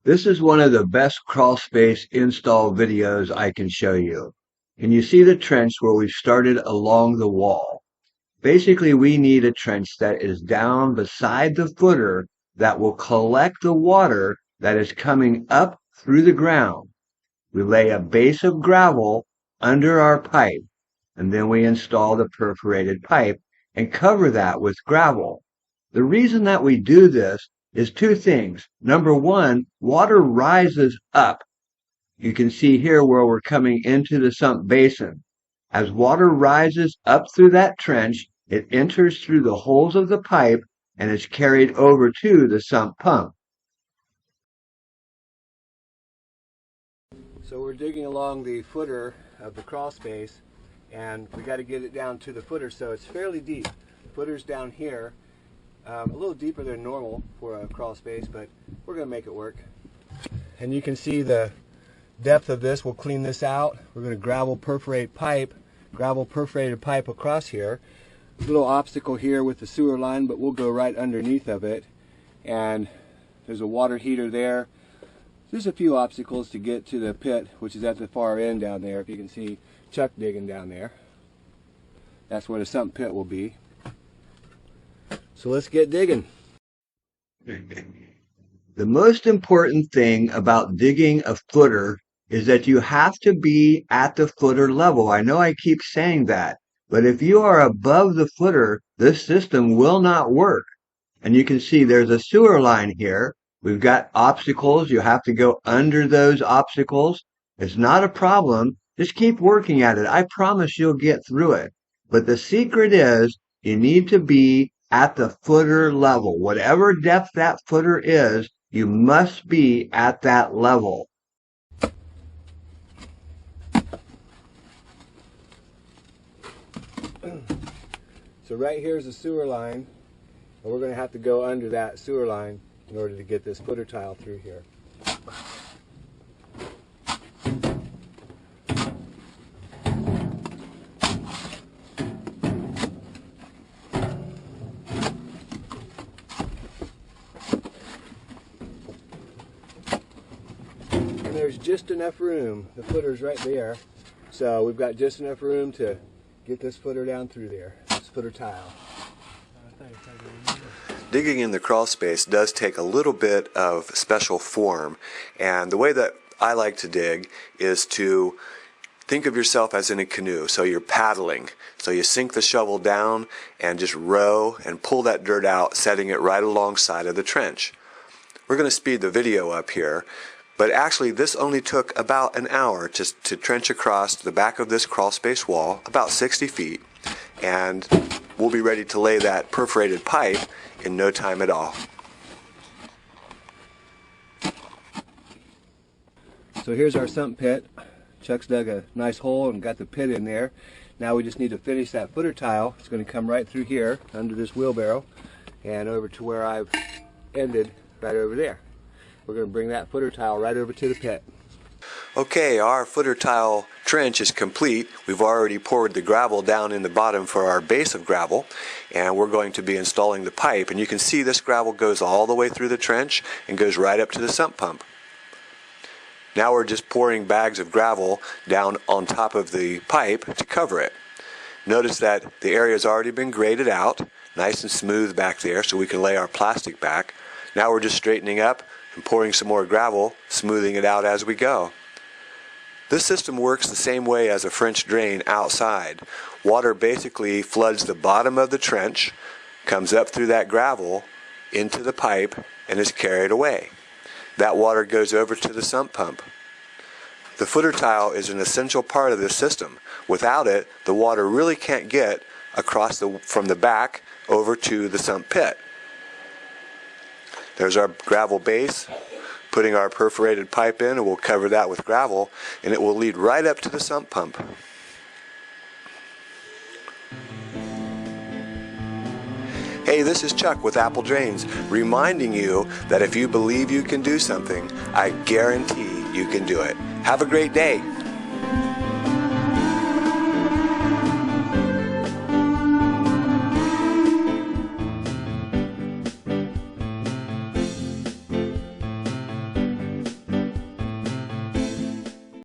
This is one of the best Crawlspace install videos I can show you. Can you see the trench where we've started along the wall? Basically, we need a trench that is down beside the footer that will collect the water that is coming up through the ground. We lay a base of gravel under our pipe, and then we install the perforated pipe and cover that with gravel. The reason that we do this is two things. Number one, water rises up. You can see here where we're coming into the sump basin. As water rises up through that trench, it enters through the holes of the pipe and is carried over to the sump pump. So we're digging along the footer of the crawl space, and we got to get it down to the footer, so it's fairly deep. The footer's down here, a little deeper than normal for a crawl space, but we're going to make it work. And you can see the depth of this. We'll clean this out. We're going to gravel perforated pipe across here. Little obstacle here with the sewer line, but we'll go right underneath of it. And there's a water heater there. There's a few obstacles to get to the pit, which is at the far end down there. If you can see Chuck digging down there. That's where the sump pit will be. So let's get digging. The most important thing about digging a footer is that you have to be at the footer level. I know I keep saying that, but if you are above the footer, this system will not work. And you can see there's a sewer line here. We've got obstacles. You have to go under those obstacles. It's not a problem. Just keep working at it. I promise you'll get through it. But the secret is you need to be at the footer level. Whatever depth that footer is, you must be at that level. So right here is the sewer line, and we're going to have to go under that sewer line in order to get this footer tile through here. And there's just enough room. The footer's right there, so we've got just enough room to get this footer down through there, this footer tile. Digging in the crawl space does take a little bit of special form, and the way that I like to dig is to think of yourself as in a canoe. So you're paddling, so you sink the shovel down and just row and pull that dirt out, setting it right alongside of the trench. We're going to speed the video up here, but actually this only took about an hour to trench across the back of this crawl space wall, about 60 feet, and we'll be ready to lay that perforated pipe in no time at all. So here's our sump pit. Chuck's dug a nice hole and got the pit in there. Now we just need to finish that footer tile. It's going to come right through here under this wheelbarrow and over to where I've ended, right over there. We're going to bring that footer tile right over to the pit. Okay, our footer tile trench is complete. We've already poured the gravel down in the bottom for our base of gravel, and we're going to be installing the pipe. And you can see this gravel goes all the way through the trench and goes right up to the sump pump. Now we're just pouring bags of gravel down on top of the pipe to cover it. Notice that the area has already been graded out, nice and smooth back there, so we can lay our plastic back. Now we're just straightening up and pouring some more gravel, smoothing it out as we go. This system works the same way as a French drain outside. Water basically floods the bottom of the trench, comes up through that gravel into the pipe, and is carried away. That water goes over to the sump pump. The footer tile is an essential part of this system. Without it, the water really can't get across from the back over to the sump pit. There's our gravel base, putting our perforated pipe in, and we'll cover that with gravel, and it will lead right up to the sump pump. Hey, this is Chuck with Apple Drains, reminding you that if you believe you can do something, I guarantee you can do it. Have a great day.